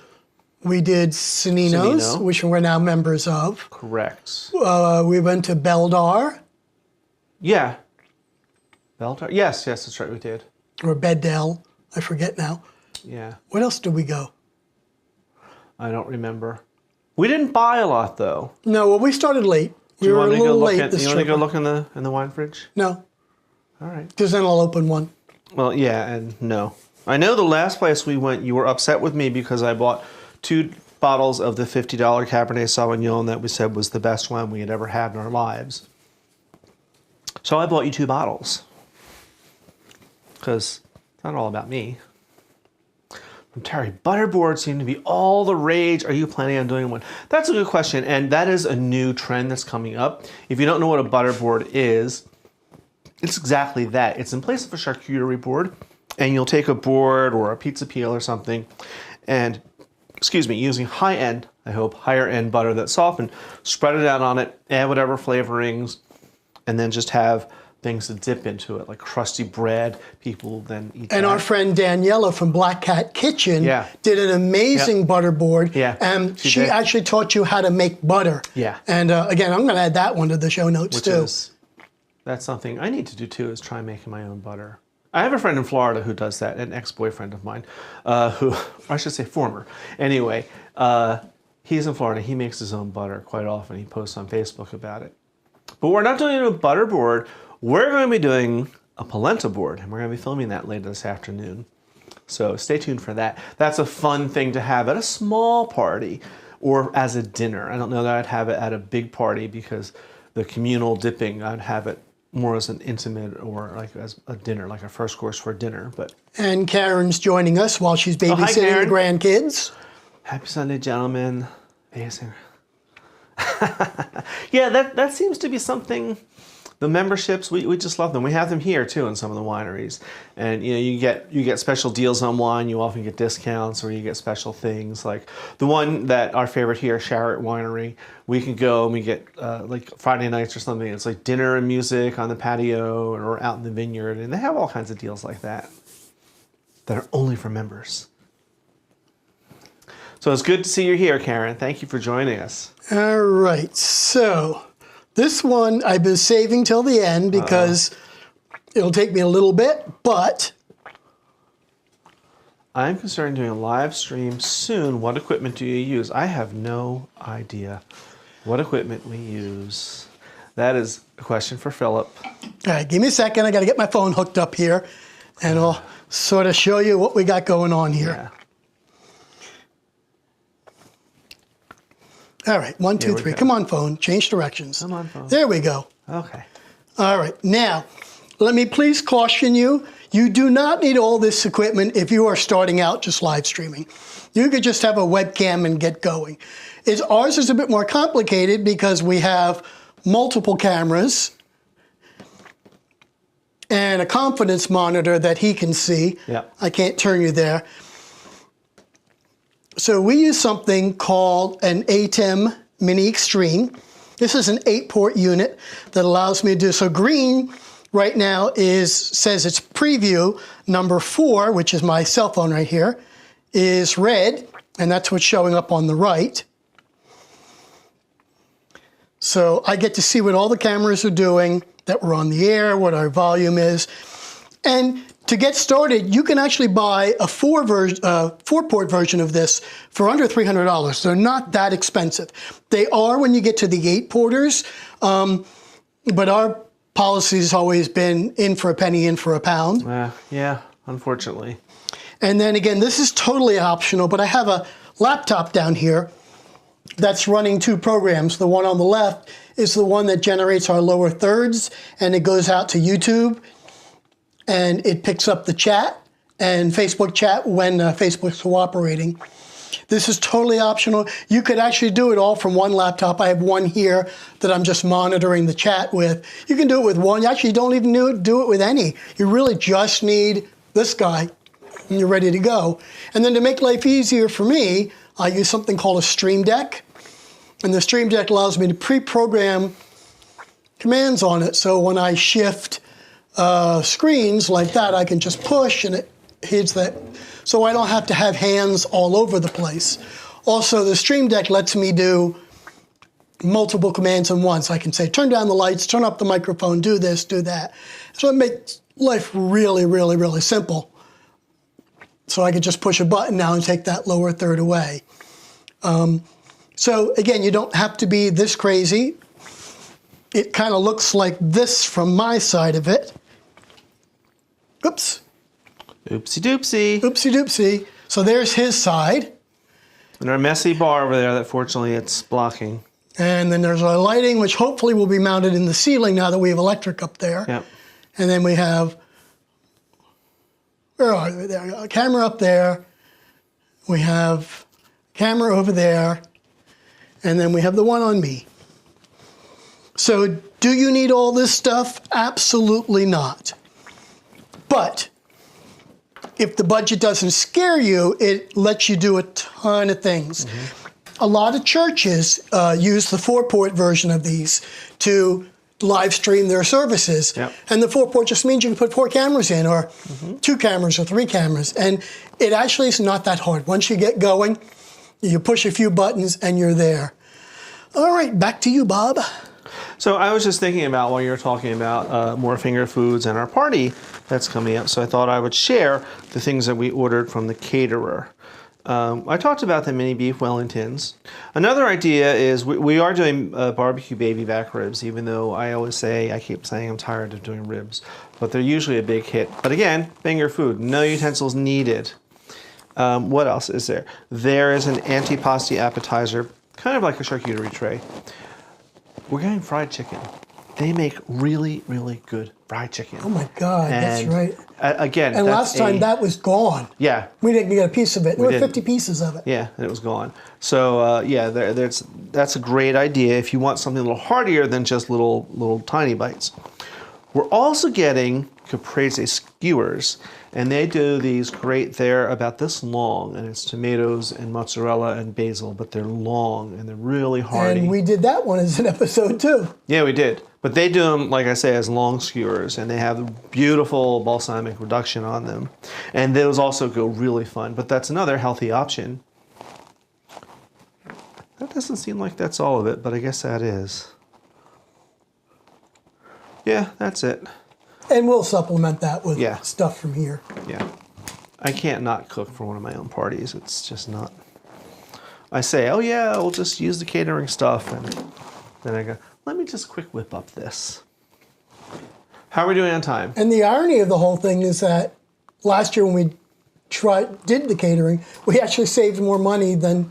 We did Cininos, which we're now members of. Correct. We went to Beldar. Yeah. Beldar? Yes, that's right, we did. Or Beddell, I forget now. Yeah. What else did we go? I don't remember. We didn't buy a lot, though. No, well, we started late. We were a little late this trip. You want to go look in the wine fridge? No. All right. Because then I'll open one. Well, yeah, and no. I know the last place we went, you were upset with me because I bought 2 bottles of the $50 Cabernet Sauvignon that we said was the best wine we had ever had in our lives. So I bought you 2 bottles. Because it's not all about me. From Terry, butterboards seem to be all the rage. Are you planning on doing one? That's a good question, and that is a new trend that's coming up. If you don't know what a butterboard is, it's exactly that. It's in place of a charcuterie board, and you'll take a board or a pizza peel or something, and, using high-end, I hope, higher-end butter that's softened, spread it out on it, add whatever flavorings, and then just have things to dip into it, like crusty bread. People then eat that. And our friend Daniela from Black Cat Kitchen did an amazing butter board. Yeah, and she actually taught you how to make butter. Yeah. And again, I'm going to add that one to the show notes too. That's something I need to do too, is try making my own butter. I have a friend in Florida who does that, an ex-boyfriend of mine, who, I should say former. Anyway, he's in Florida. He makes his own butter quite often. He posts on Facebook about it. But we're not doing a butter board. We're going to be doing a polenta board, and we're going to be filming that later this afternoon. So stay tuned for that. That's a fun thing to have at a small party or as a dinner. I don't know that I'd have it at a big party because the communal dipping, I'd have it more as an intimate or like as a dinner, like a first course for dinner. But And Karen's joining us while she's babysitting Karen. the grandkids. Happy Sunday, gentlemen. Yeah, that seems to be something. The memberships, we just love them. We have them here too in some of the wineries, and you get special deals on wine. You often get discounts, or you get special things like the one that our favorite here, Charcuterie Winery. We can go and we get like Friday nights or something. It's like dinner and music on the patio or out in the vineyard, and they have all kinds of deals like that are only for members. So it's good to see you here, Karen. Thank you for joining us. All right, so this one I've been saving till the end because it'll take me a little bit, but I'm concerned doing a live stream soon. What equipment do you use? I have no idea what equipment we use. That is a question for Philip. all right, give me a second. I got to get my phone hooked up here, and I'll sort of show you what we got going on here. Yeah. All right, 1, 2, we 3. go. Come on, phone. Change directions. Come on, phone. There we go. Okay. All right, now, let me please caution you, you do not need all this equipment if you are starting out just live streaming. You could just have a webcam and get going. Ours is a bit more complicated because we have multiple cameras and a confidence monitor that he can see. Yep. I can't turn you there. So we use something called an ATEM Mini Extreme. This is an 8-port unit that allows me to do, so green right now says it's preview. Number 4, which is my cell phone right here, is red, and that's what's showing up on the right. So I get to see what all the cameras are doing, that we're on the air, what our volume is. And to get started, you can actually buy a 4-port version of this for under $300. They're not that expensive. They are when you get to the 8-porters, but our policy has always been in for a penny, in for a pound. Yeah, unfortunately. And then again, this is totally optional, but I have a laptop down here that's running 2 programs. The one on the left is the one that generates our lower thirds, and it goes out to YouTube. And it picks up the chat and Facebook chat when Facebook's cooperating. This is totally optional. You could actually do it all from one laptop. I have one here that I'm just monitoring the chat with. You can do it with one. You actually don't even do it with any. You really just need this guy and you're ready to go. And then to make life easier for me, I use something called a Stream Deck. And the Stream Deck allows me to pre-program commands on it. So when I shift screens like that, I can just push and it hits that. So I don't have to have hands all over the place. Also, the Stream Deck lets me do multiple commands at once. I can say, turn down the lights, turn up the microphone, do this, do that. So it makes life really, really, really simple. So I can just push a button now and take that lower third away. So again, you don't have to be this crazy. It kind of looks like this from my side of it. Oops. Oopsie doopsie. Oopsie doopsie. So there's his side. And our messy bar over there that fortunately it's blocking. And then there's our lighting, which hopefully will be mounted in the ceiling now that we have electric up there. Yep. And then we have, where are we? There, a camera up there. We have camera over there. And then we have the one on me. So do you need all this stuff? Absolutely not. But if the budget doesn't scare you, it lets you do a ton of things. Mm-hmm. A lot of churches use the 4-port version of these to live stream their services. Yep. And the 4-port just means you can put 4 cameras in, or 2 cameras, or 3 cameras. And it actually is not that hard. Once you get going, you push a few buttons and you're there. All right, back to you, Bob. So I was just thinking about while you were talking about more finger foods and our party that's coming up. So I thought I would share the things that we ordered from the caterer. I talked about the mini beef Wellingtons. Another idea is we are doing barbecue baby back ribs, even though I keep saying I'm tired of doing ribs, but they're usually a big hit. But again, finger food, no utensils needed. What else is there? There is an antipasti appetizer, kind of like a charcuterie tray. We're getting fried chicken. They make really, really good fried chicken. Oh my God, that's right. Again, and last time that was gone. Yeah. We didn't get a piece of it. There were 50 pieces of it. Yeah, and it was gone. So yeah, that's a great idea if you want something a little heartier than just little tiny bites. We're also getting caprese skewers, and they do these great. They're about this long, and it's tomatoes and mozzarella and basil, but they're long and they're really hearty. And we did that one as an episode too. Yeah, we did. But they do them, like I say, as long skewers, and they have beautiful balsamic reduction on them. And those also go really fun, but that's another healthy option. That doesn't seem like that's all of it, but I guess that is. Yeah, that's it. And we'll supplement that with Yeah. stuff from here. Yeah. I can't not cook for one of my own parties. It's just not. I say, oh yeah, we'll just use the catering stuff, and then I go, let me just quick whip up this. How are we doing on time? And the irony of the whole thing is that last year when we did the catering, we actually saved more money than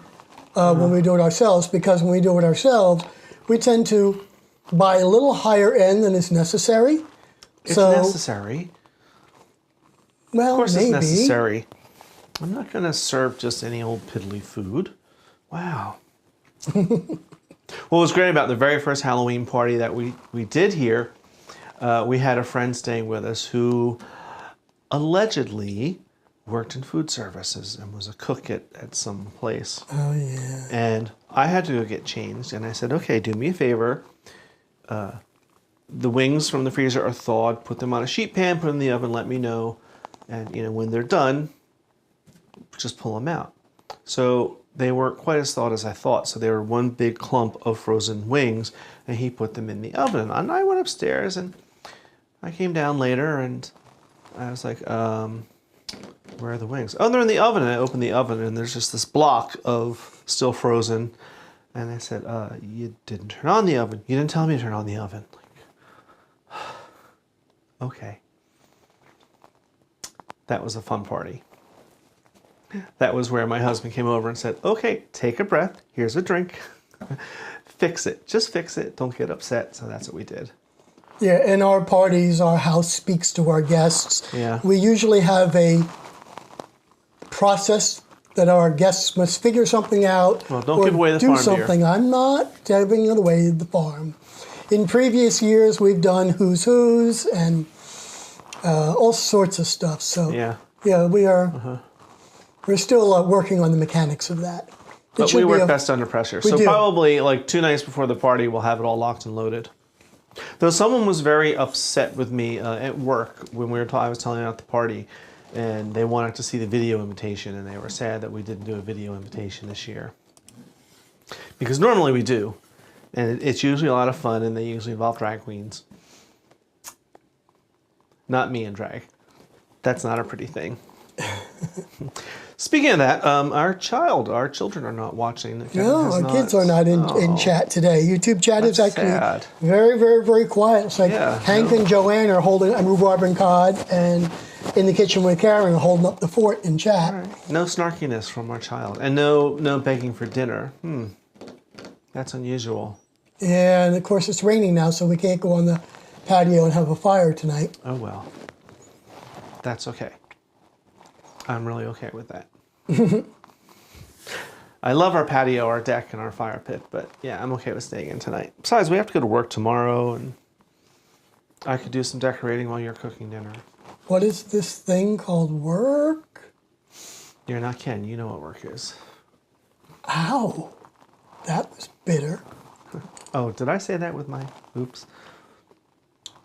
when we do it ourselves, because when we do it ourselves, we tend to buy a little higher end than is necessary. It's necessary. Well, Of course maybe. it's necessary. I'm not going to serve just any old piddly food. Wow. What was great about the very first Halloween party that we did here, we had a friend staying with us who allegedly worked in food services and was a cook at some place. Oh, yeah. And I had to go get changed, and I said, okay, do me a favor. The wings from the freezer are thawed. Put them on a sheet pan, put them in the oven, let me know. And when they're done, just pull them out. So they weren't quite as thawed as I thought. So they were one big clump of frozen wings, and he put them in the oven. And I went upstairs, and I came down later, and I was like, where are the wings? Oh, they're in the oven. And I opened the oven, and there's just this block of still frozen. And I said, you didn't turn on the oven. You didn't tell me to turn on the oven. Like, okay. That was a fun party. That was where my husband came over and said, okay, take a breath. Here's a drink. Fix it. Just fix it. Don't get upset. So that's what we did. Yeah, in our parties, our house speaks to our guests. Yeah. We usually have a process that our guests must figure something out. Well, don't give away the farm, do something. dear. I'm not giving away the farm. In previous years, we've done who's who's and all sorts of stuff. So Yeah. we are. We're still working on the mechanics of that. But we work best under pressure. So do. probably like 2 nights before the party, we'll have it all locked and loaded. Though someone was very upset with me at work when I was telling them at the party, and they wanted to see the video invitation, and they were sad that we didn't do a video invitation this year. Because normally we do, and it's usually a lot of fun, and they usually involve drag queens. Not me in drag. That's not a pretty thing. Speaking of that, our children are not watching. No, our kids are not in chat today. YouTube chat is actually sad. very, very, very quiet. It's like Hank and Joanne are holding Rhubarb and Cod, and in the kitchen with Karen holding up the fort in chat. All right. No snarkiness from our child, and no begging for dinner. That's unusual. Yeah, and of course it's raining now, so we can't go on the patio and have a fire tonight. Oh well. That's okay. I'm really okay with that. I love our patio, our deck, and our fire pit, but yeah, I'm okay with staying in tonight. Besides, we have to go to work tomorrow, and I could do some decorating while you're cooking dinner. What is this thing called work? You're not Ken. You know what work is. Ow. That was bitter. Oh, did I say that with my oops?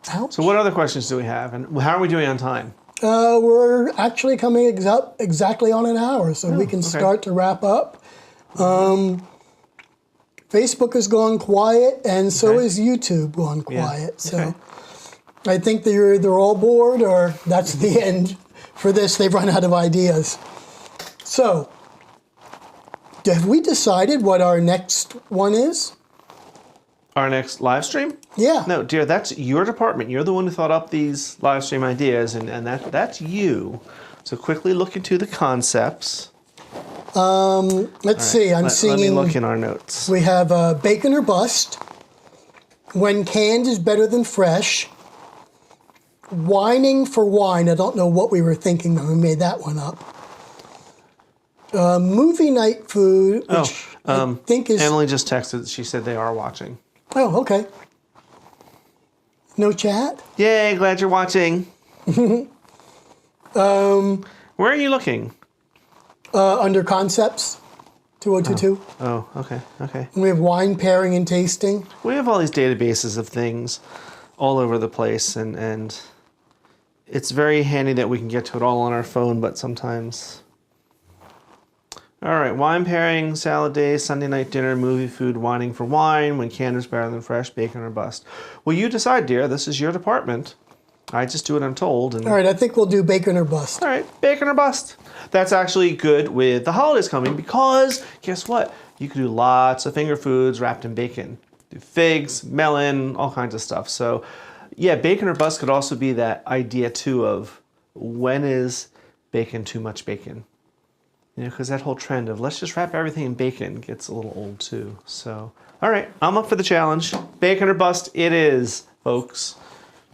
Ouch. So what other questions do we have, and how are we doing on time? We're actually coming exactly on an hour, so we can start to wrap up. Facebook has gone quiet, and so is YouTube gone quiet. Yeah. So I think they're all bored, or that's the end for this. They've run out of ideas. So have we decided what our next one is? Our next live stream? Yeah. No, dear, that's your department. You're the one who thought up these live stream ideas, and that's you. So quickly look into the concepts. Let's see. I'm seeing. Let me look in our notes. We have bacon or bust. When canned is better than fresh. Whining for wine. I don't know what we were thinking when we made that one up. Movie night food, which I think is... Emily just texted. She said they are watching. Oh, okay. No chat? Yay, glad you're watching. Where are you looking? Under concepts, 2022. Oh, okay. And we have wine pairing and tasting. We have all these databases of things all over the place, and it's very handy that we can get to it all on our phone, but sometimes... All right, wine pairing, salad days, Sunday night dinner, movie food, whining for wine, when canned is better than fresh, bacon or bust. Well, you decide, dear. This is your department. I just do what I'm told. And... All right, I think we'll do bacon or bust. All right, bacon or bust. That's actually good with the holidays coming because, guess what? You can do lots of finger foods wrapped in bacon. Do figs, melon, all kinds of stuff. So, yeah, bacon or bust could also be that idea, too, of when is bacon too much bacon? You know, because that whole trend of let's just wrap everything in bacon gets a little old too. So, all right, I'm up for the challenge. Bacon or bust it is, folks.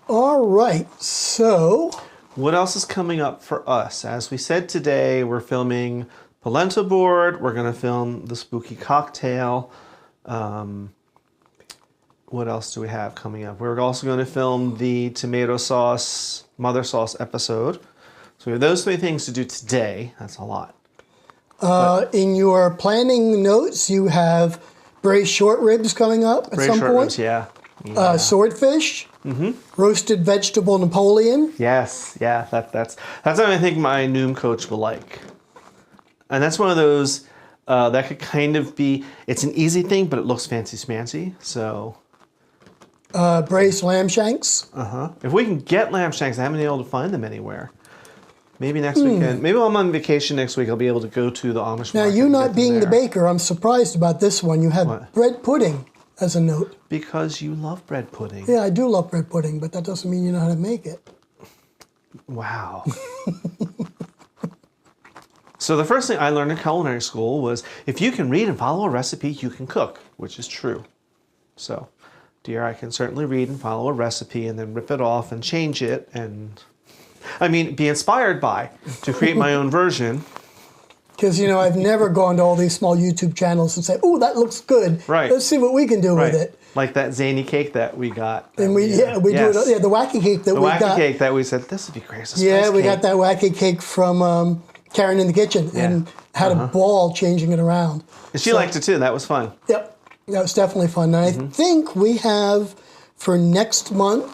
All right, so... What else is coming up for us? As we said today, we're filming polenta board. We're going to film the spooky cocktail. What else do we have coming up? We're also going to film the tomato sauce, mother sauce episode. So we have those 3 things to do today. That's a lot. In your planning notes, you have braised short ribs coming up at some point. Ribs, yeah. Swordfish, roasted vegetable Napoleon. Yes, yeah, that's something I think my Noom coach will like. And that's one of those that could kind of be, it's an easy thing, but it looks fancy smancy, so. Braised lamb shanks. If we can get lamb shanks, I haven't been able to find them anywhere. Maybe next weekend. Maybe while I'm on vacation next week, I'll be able to go to the Amish market. Now, you not being the baker, I'm surprised about this one. You have bread pudding as a note. Because you love bread pudding. Yeah, I do love bread pudding, but that doesn't mean you know how to make it. Wow. So the first thing I learned in culinary school was if you can read and follow a recipe, you can cook, which is true. So, dear, I can certainly read and follow a recipe and then rip it off and change it and... I mean, be inspired by, to create my own version. Because, you know, I've never gone to all these small YouTube channels and say, oh, that looks good. Right. Let's see what we can do with it. Like that zany cake that we got. And we do it. Yeah, the wacky cake that we got. The wacky cake that we said, this would be great. Yeah, we got that wacky cake from Karen in the kitchen and had a ball changing it around. And she liked it too. That was fun. Yep. That was definitely fun. And I think we have, for next month,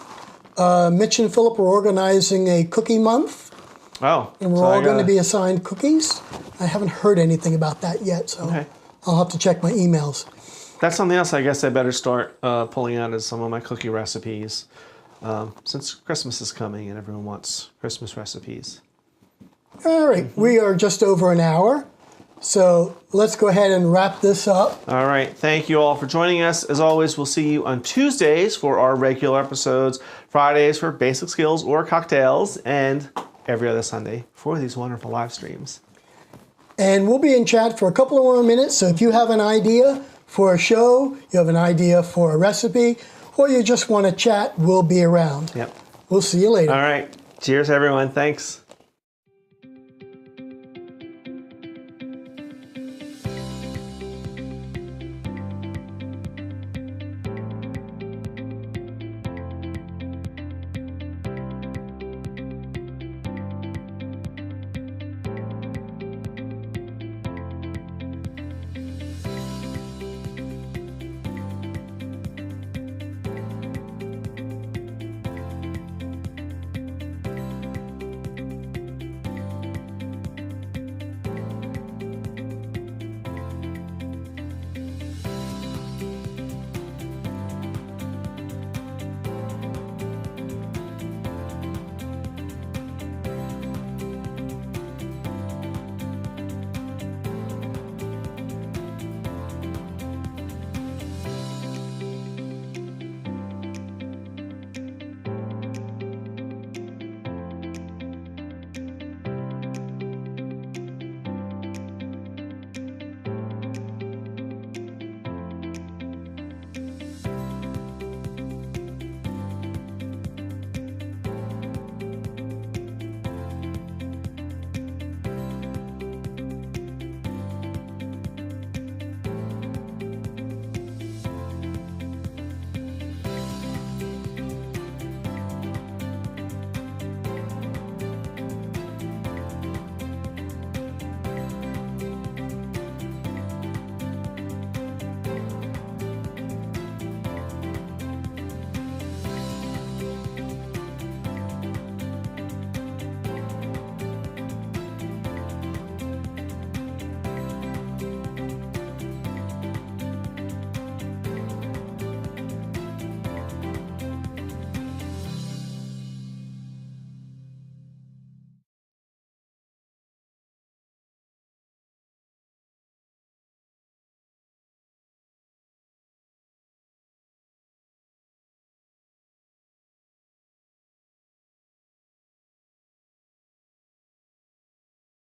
Mitch and Philip are organizing a cookie month. Oh. And we're all going to be assigned cookies. I haven't heard anything about that yet, so I'll have to check my emails. That's something else I guess I better start pulling out as some of my cookie recipes. Since Christmas is coming and everyone wants Christmas recipes. All right, we are just over an hour. So let's go ahead and wrap this up. All right. Thank you all for joining us. As always, we'll see you on Tuesdays for our regular episodes, Fridays for basic skills or cocktails, and every other Sunday for these wonderful live streams. And we'll be in chat for a couple of more minutes. So if you have an idea for a show, you have an idea for a recipe, or you just want to chat, we'll be around. Yep. We'll see you later. All right. Cheers, everyone. Thanks.